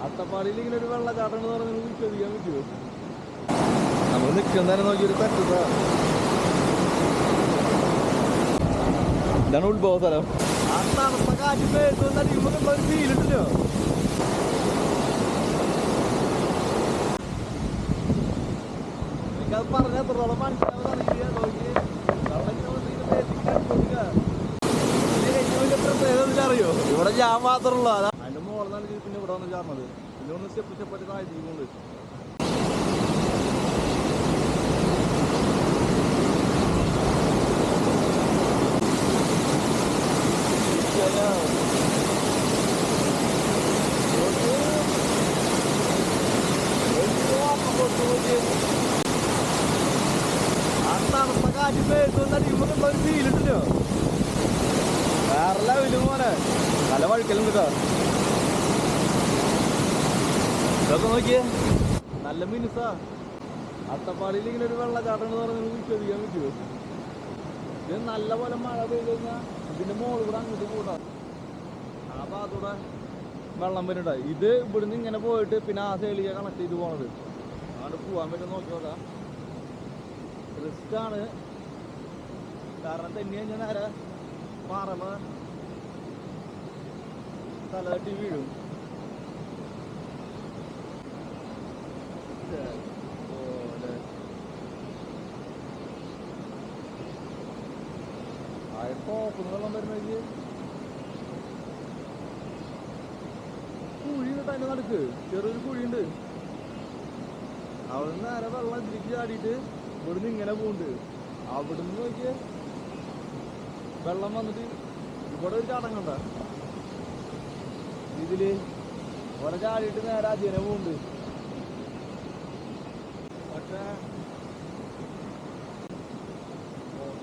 അട്ടപ്പാടിയിൽ ഇങ്ങനെ ഒരു വെള്ളച്ചാട്ടം എന്ന് പറഞ്ഞാൽ നിങ്ങൾക്ക് വിശ്വസിക്കാൻ പറ്റുമോ? നമ്മൾ നിൽക്കുന്നതിനെ നോക്കിയൊരു തട്ടുക. ഇതാണ് ഉത്ഭവ സ്ഥലം. ആ തണുത്ത കാറ്റ് പേട്ടുള്ള ഒരു ഫീലുണ്ടല്ലോ. എനിക്കത് പറഞ്ഞ എത്രത്തോളം മനസ്സിലാവുന്നറിയില്ല. നോക്കി അറിയോ, ഇവിടെ ഞാൻ മാത്രമുള്ള അതിന്റെ മോളെന്നാണ് പിന്നെ ഇവിടെ വന്ന് ചേർന്നത്. പിന്നെ ഒന്ന് സ്റ്റെപ്പ് സ്റ്റെപ്പായിട്ട് താഴ്ത്തിക്കൊണ്ട് ആ തണുത്ത കാറ്റ് പേട്ടുള്ള ഒരു ഫീലുണ്ടല്ലോ. വേറെ ലെവല് മോനെ, നല്ല വഴുക്കലും കേട്ടോ. ഇതൊക്കെ നോക്കിയേ, നല്ല മിനുസാ. അട്ടപ്പാടിയിൽ ഇങ്ങനെ ഒരു വെള്ളച്ചാട്ടം എന്ന് പറഞ്ഞാൽ നിങ്ങൾക്ക് വിശ്വസിക്കാൻ പറ്റുമോ? ഇത് നല്ല പോലെ മഴ പെയ്ത് കഴിഞ്ഞാൽ ഇതിന്റെ മോളിൽ കൂടെ അങ്ങോട്ട് കൂടാ. ആ ഭാഗത്തൂടെ വെള്ളം വരുന്നുണ്ട്. ഇത് ഇവിടുന്ന് ഇങ്ങനെ പോയിട്ട് പിന്നെ ആ സൈഡിലേക്ക് കണക്ട് ചെയ്ത് പോണത്. അങ്ങോട്ട് പോകാൻ പറ്റും നോക്കിയോക്കാം. റിസ്ക് ആണ്, കാരണം തന്നെ കഴിഞ്ഞാൽ നേരെ പാറമ തലതട്ടി വീഴും. ടോപ്പിന് വെള്ളം വരുന്ന കുഴി തന്നെ നടക്ക്, ചെറിയൊരു കുഴിയുണ്ട്. അവിടെ നിന്ന് നേരെ വെള്ളം ഇതിലേക്ക് ചാടിയിട്ട് ഇവിടുന്ന് ഇങ്ങനെ പോകുന്നുണ്ട്. അവിടുന്ന് നോക്കിയേ വെള്ളം വന്നിട്ട് ഇവിടെ ഒരു ചാടം കണ്ട ഇതില് ഓരോ ചാടിയിട്ട് നേരെ അതിനെ പോകുന്നുണ്ട്. പക്ഷേ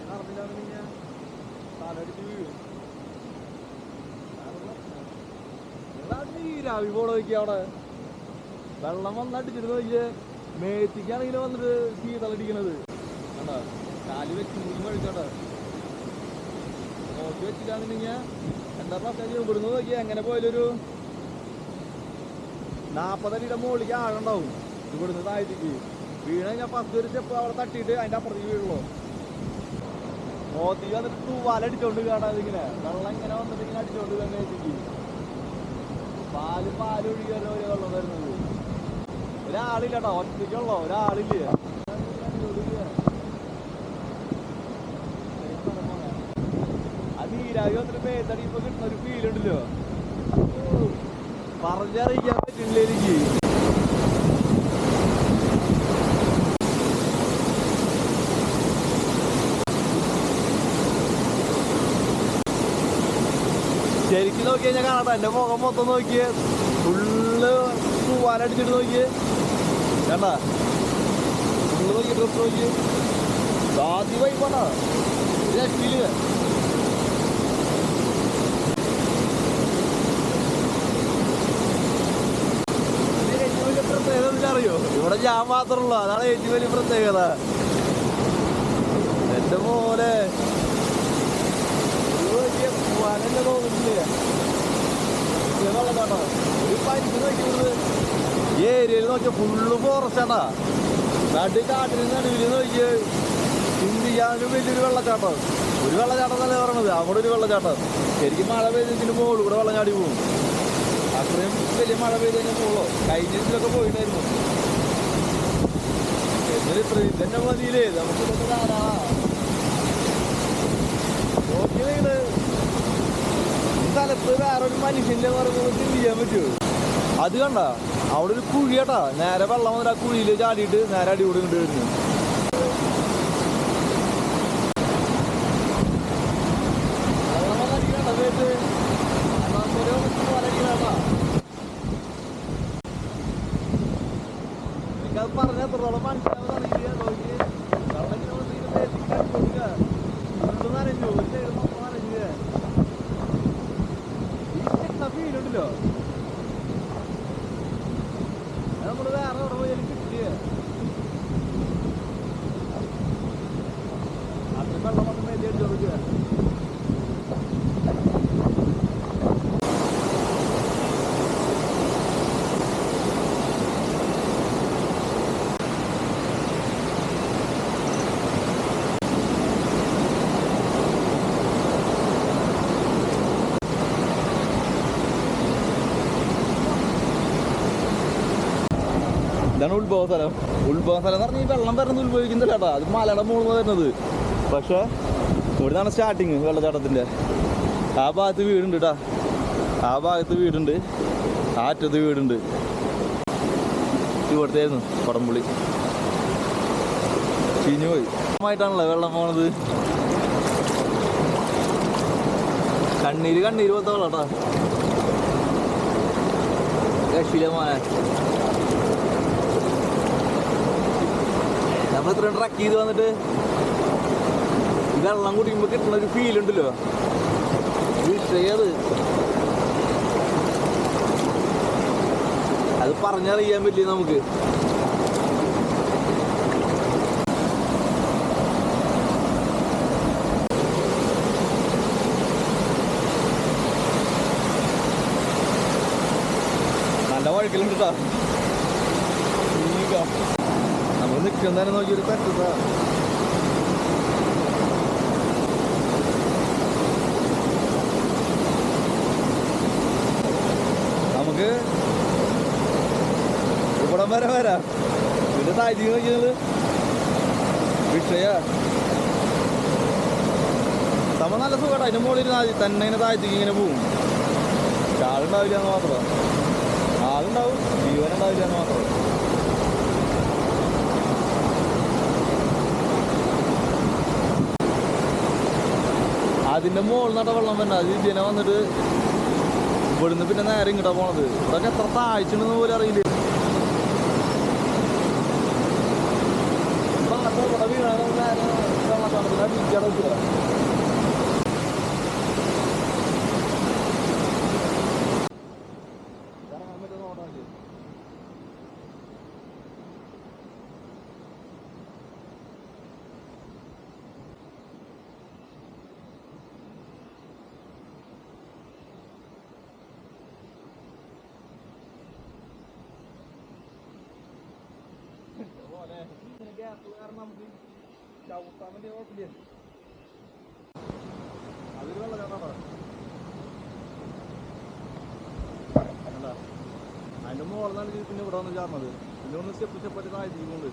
നടന്നില്ലാന്ന് കഴിഞ്ഞാൽ തലടിച്ച് വീഴും. നീരാവി പോണ നോക്കി അവിടെ വെള്ളം വന്നടിച്ചിട്ട് നോക്കിയേ മേത്തിക്കാണെങ്കിൽ വന്നിട്ട് ശീതളടിക്കണത് കണ്ട. കാല് വെച്ച് വഴിച്ചോണ്ട നോക്കി വെച്ചിട്ടാണെന്നുണ്ടെങ്കിൽ എന്താ പ്രശ്നം. ഇവിടുന്ന് നോക്കി എങ്ങനെ പോയാലൊരു 40 അടിയുടെ മുകളിലേക്ക് ആഴണ്ടാവും. ഇവിടുന്ന് താഴത്തേക്ക് വീണ കഴിഞ്ഞാൽ 10 സ്റ്റെപ്പ് അവിടെ തട്ടിയിട്ട് അതിൻ്റെ അപ്പുറത്തേക്ക് വീഴുള്ളൂ. മോത്തി വന്നിട്ട് തൂവാലടിച്ചോണ്ട് കാണാതെ ഇങ്ങനെ വെള്ളം ഇങ്ങനെ വന്നിട്ട് ഇങ്ങനെ അടിച്ചോണ്ട് മേത്തേക്ക് പാല് ഒഴിക്കാനോ ഒരു വെള്ളം വരുന്നത്. ഒരാളില്ല കേട്ടോ, ഒറ്റയ്ക്കുള്ളോ ഒരാളില്ല. ആ നീരാവി വന്നിട്ട് മേത്തടി ഇപ്പൊ കിട്ടുന്ന ഒരു ഫീലുണ്ടല്ലോ, പറഞ്ഞറിയിക്കാൻ പറ്റില്ല എനിക്ക്. ശരിക്കും നോക്കി കഴിഞ്ഞാൽ കാണാട്ടോ, എന്റെ മുഖം മൊത്തം നോക്കിയേ ഫുള്ള് തൂവാലടിച്ചിട്ട് നോക്കിയേ വേണ്ട. ഫുള്ള് നോക്കി ഡ്രസ് നോക്കിയേ സാധ്യ വൈപ്പാണോ രക്ഷയില്ല. പ്രത്യേകത അറിയോ, ഇവിടെ ഞാൻ മാത്രമുള്ള അതാണ് ഏറ്റവും വലിയ പ്രത്യേകത. എന്റെ മോനെ പോവാനെന്നെ തോന്നുന്നില്ല. വെള്ളച്ചാട്ടോ ഒരു പരിധി നോക്കിയത് ഈ ഏരിയയിൽ നോക്കിയ ഫുള്ള് ഫോറസ്റ്റാണ്. നടുക്കാട്ടിൽ നടുവിൽ നോക്കിയ ഇന്ത്യയാനും വലിയൊരു വെള്ളച്ചാട്ടം. ഒരു വെള്ളച്ചാട്ടം തന്നെ പറയണത്, അവിടെ ഒരു വെള്ളച്ചാട്ടം. ശരിക്കും മഴ പെയ്തതിന് മുകളിൽ കൂടെ വെള്ളം ചാടി പോകും. അത്രയും വലിയ മഴ പെയ്ത് കഴിഞ്ഞാൽ പോകുള്ളൂ. കഴിഞ്ഞ ഇതിലൊക്കെ പോയിട്ടായിരുന്നു. എന്നിട്ട് ഇത്രയും തന്നെ മതിയില്ലേ നമുക്ക് ഇതൊക്കെ ധാരാളാ. നോക്കിയത് ഈ സ്ഥലത്ത് വേറൊരു മനുഷ്യന്റെ പറയുന്നത് ചിന്തിക്കാൻ പറ്റുമോ? അത് കണ്ട അവിടെ ഒരു കുഴി കേട്ടാ, നേരെ വെള്ളം വന്നിട്ട് ആ കുഴിയിൽ ചാടിയിട്ട് നേരെ അടികൂടി കൊണ്ട് വരുന്നു. എനിക്കത് പറഞ്ഞ എത്രത്തോളം മനസ്സിലാവുന്നറിയില്ല. നോക്കി നനഞ്ഞു ഒരു സൈഡ് മൊത്തം നനഞ്ഞ് ഈ ഫീലുണ്ടല്ലോ. നമ്മള് വേറെ എവിടെ പോയാലും കിട്ടിയ അത്ര വെള്ളം വന്ന് മേലെ അടിച്ചു കൊടുക്കുക. ഇതാണ് ഉത്ഭവ സ്ഥലം. ഉത്ഭവ സ്ഥലം എന്ന് പറഞ്ഞാൽ ഈ വെള്ളം വരുന്നത് ഉത്ഭവിക്കുന്നില്ല കേട്ടോ, അത് മലയുടെ മുകളിൽ വരുന്നത്. പക്ഷേ ഇവിടുന്നാണ് സ്റ്റാർട്ടിങ് വെള്ളച്ചാട്ടത്തിൻ്റെ. ആ ഭാഗത്ത് വീടുണ്ട് കേട്ടോ, ആ ഭാഗത്ത് വീടുണ്ട്, ആ അറ്റത്ത് വീടുണ്ട്. ഇവിടുത്തെയായിരുന്നു കൊടംപുളി, ചീഞ്ഞു പോയി. ആയിട്ടാണല്ലോ വെള്ളം പോണത്. കണ്ണീര് പോലത്തെ വെള്ളം കേട്ടോ, രക്ഷീലമായ. നമ്മൾ ഇത്രയും ട്രക്ക് ചെയ്ത് വന്നിട്ട് വെള്ളം കുടിക്കുമ്പോൾ കിട്ടുന്ന ഒരു ഫീൽ ഉണ്ടല്ലോ, വിഷയത് അത് പറഞ്ഞറിയാൻ പറ്റില്ല നമുക്ക്. നല്ല വഴുക്കലുണ്ട് കേട്ടോ. നമ്മൾ നിൽക്കുന്നതിനെ നോക്കിയൊരു തട്ടുതാ. നമുക്ക് ഇവിടം വരെ വരാം. ഇതിന്റെ താഴ്ച നോക്കിയത് വിഷയ നമ്മ നല്ല സുഖമായിട്ട് അതിന്റെ മുകളിൽ തന്നെ ഇങ്ങനെ താഴ്ചക്ക് ഇങ്ങനെ പോവും. ആളുണ്ടാവില്ല എന്ന് മാത്രം, ആളുണ്ടാവും, ജീവനുണ്ടാവില്ല എന്ന് മാത്രം. അതിന്റെ മുകളിൽ നട്ട വെള്ളം തന്നെ അത് ഇതിനെ വന്നിട്ട് ഇവിടുന്ന് പിന്നെ നേരെ ഇങ്ങോട്ടാ പോണത്. ഇതൊക്കെ എത്ര താഴ്ചണെന്ന് പോലും അറിയില്ല. നമുക്ക് ചവിട്ടാൻ വേണ്ടി കുഴപ്പമില്ല. അതൊരു വെള്ളച്ചാട്ടാ. അതിന്റെ മുകളിലാണ് പിന്നെ ഇവിടെ വന്ന് ചാർന്നത്. പിന്നെ ഒന്ന് സ്റ്റെപ്പ് സ്റ്റെപ്പായിട്ട് താഴ്ത്തിക്കൊണ്ട്